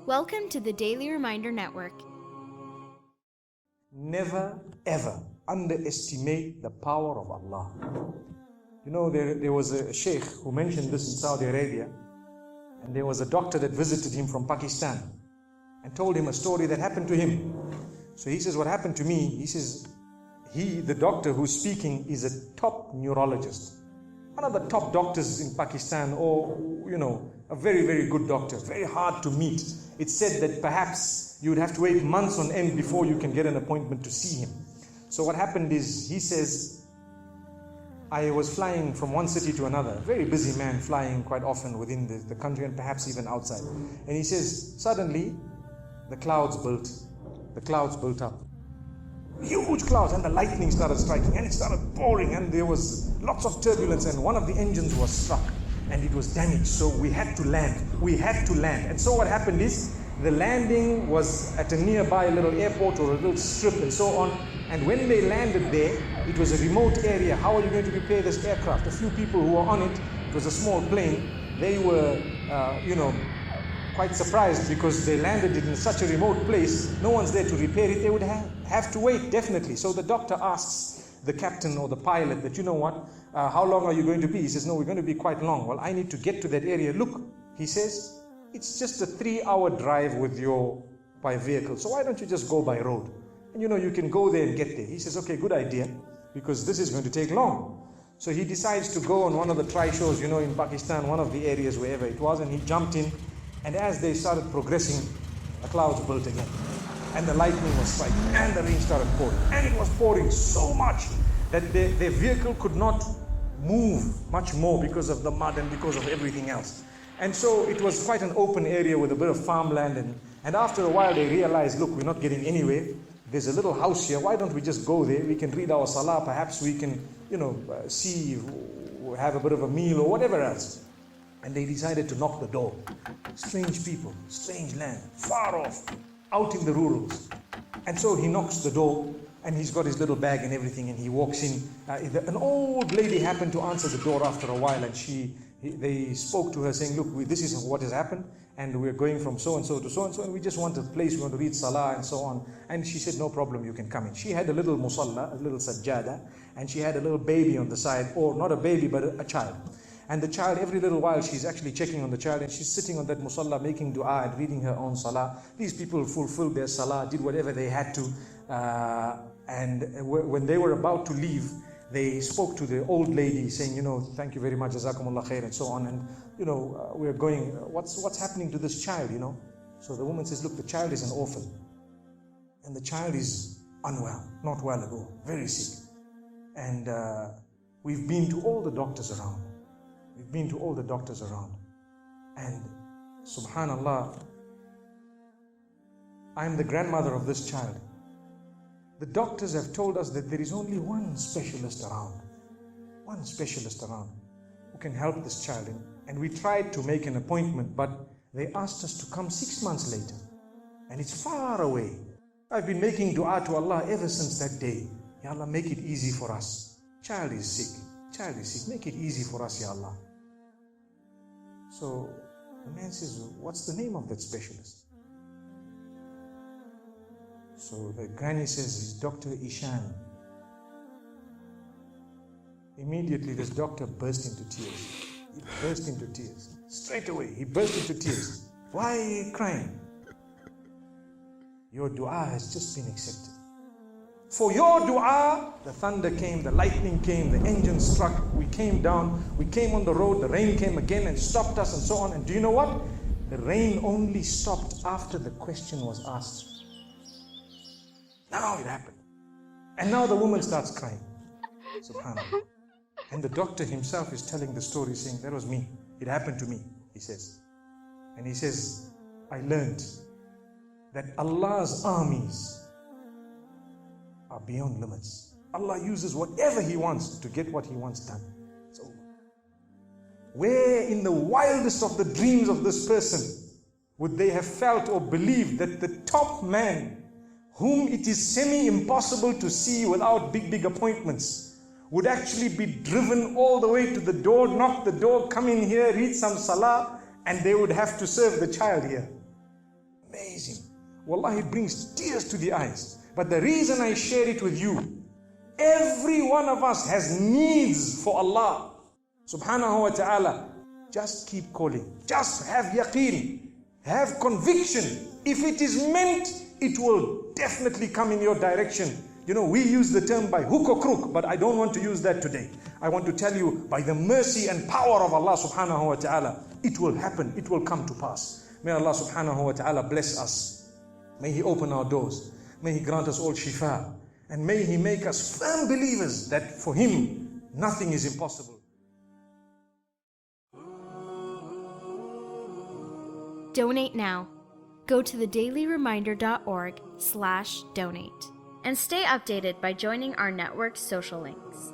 Welcome to the Daily Reminder Network. Never ever underestimate the power of Allah. You know, there was a sheikh who mentioned this in Saudi Arabia, and there was a doctor that visited him from Pakistan and told him a story that happened to him. So he says, what happened to me? He says, the doctor who's speaking is a top neurologist, one of the top doctors in Pakistan, or, you know, a very, very good doctor, very hard to meet. It's said that perhaps you would have to wait months on end before you can get an appointment to see him. So what happened is, he says, I was flying from one city to another, a very busy man, flying quite often within the country and perhaps even outside. And he says, suddenly the clouds built up. Huge clouds, and the lightning started striking, and it started pouring, and there was lots of turbulence, and one of the engines was struck and it was damaged. So we had to land. And so what happened is, the landing was at a nearby little airport or a little strip and so on. And when they landed there, it was a remote area. How are you going to repair this aircraft? A few people who were on it, it was a small plane, they were, quite surprised because they landed it in such a remote place. No one's there to repair it. They would have to wait, definitely. So the doctor asks the captain or the pilot that, you know what, how long are you going to be? He says, no, we're going to be quite long. Well, I need to get to that area. Look, he says, it's just a 3-hour drive by vehicle. So why don't you just go by road? And you know, you can go there and get there. He says, okay, good idea, because this is going to take long. So he decides to go on one of the tri-shows, you know, in Pakistan, one of the areas, wherever it was, and he jumped in. And as they started progressing, the clouds built again, and the lightning was striking, and the rain started pouring, and it was pouring so much that their vehicle could not move much more because of the mud and because of everything else. And so it was quite an open area with a bit of farmland, and after a while they realized, look, we're not getting anywhere. There's a little house here. Why don't we just go there? We can read our salah. Perhaps we can, see, have a bit of a meal or whatever else. And they decided to knock the door. Strange people, strange land, far off, out in the rurals. And so he knocks the door, and he's got his little bag and everything, and he walks in. An old lady happened to answer the door after a while, and they spoke to her saying, look, this is what has happened, and we're going from so-and-so to so-and-so, and we just want a place, we want to read salah and so on. And she said, no problem, you can come in. She had a little musalla, a little sajjada, and she had a little baby on the side, or not a baby, but a child. And the child, every little while, she's actually checking on the child, and she's sitting on that musalla, making dua and reading her own salah. These people fulfilled their salah, did whatever they had to. And when they were about to leave, they spoke to the old lady saying, thank you very much, jazakumullah khair, and so on. And, we're going, what's happening to this child, So the woman says, look, the child is an orphan. And the child is unwell, not well at all, very sick. And we've been to all the doctors around. And subhanallah, I'm the grandmother of this child. The doctors have told us that there is only one specialist around who can help this child. And we tried to make an appointment, but they asked us to come 6 months later. And it's far away. I've been making dua to Allah ever since that day. Ya Allah, make it easy for us. Child is sick. Make it easy for us, Ya Allah. So the man says, what's the name of that specialist? So the granny says, it's Dr. Ishan. Immediately this doctor burst into tears. Straight away, he burst into tears. Why are you crying? Your dua has just been accepted. For your dua, the thunder came, the lightning came, the engine struck, we came down, we came on the road, the rain came again and stopped us and so on. And do you know what? The rain only stopped after the question was asked. Now it happened. And now the woman starts crying. Subhanallah. And the doctor himself is telling the story, saying, that was me. It happened to me, he says. And he says, I learned that Allah's armies are beyond limits. Allah uses whatever He wants to get what He wants done. It's over. Where in the wildest of the dreams of this person would they have felt or believed that the top man, whom it is semi-impossible to see without big appointments, would actually be driven all the way to the door, knock the door, come in here, read some salah, and they would have to serve the child here. Amazing. Wallahi, it brings tears to the eyes. But the reason I share it with you, every one of us has needs for Allah subhanahu wa ta'ala. Just keep calling. Just have yaqeen. Have conviction. If it is meant, it will definitely come in your direction. You know, we use the term by hook or crook, but I don't want to use that today. I want to tell you, by the mercy and power of Allah subhanahu wa ta'ala, it will happen. It will come to pass. May Allah subhanahu wa ta'ala bless us. May He open our doors. May He grant us all shifa. And may He make us firm believers that for Him, nothing is impossible. Donate now. Go to thedailyreminder.org/donate and stay updated by joining our network's social links.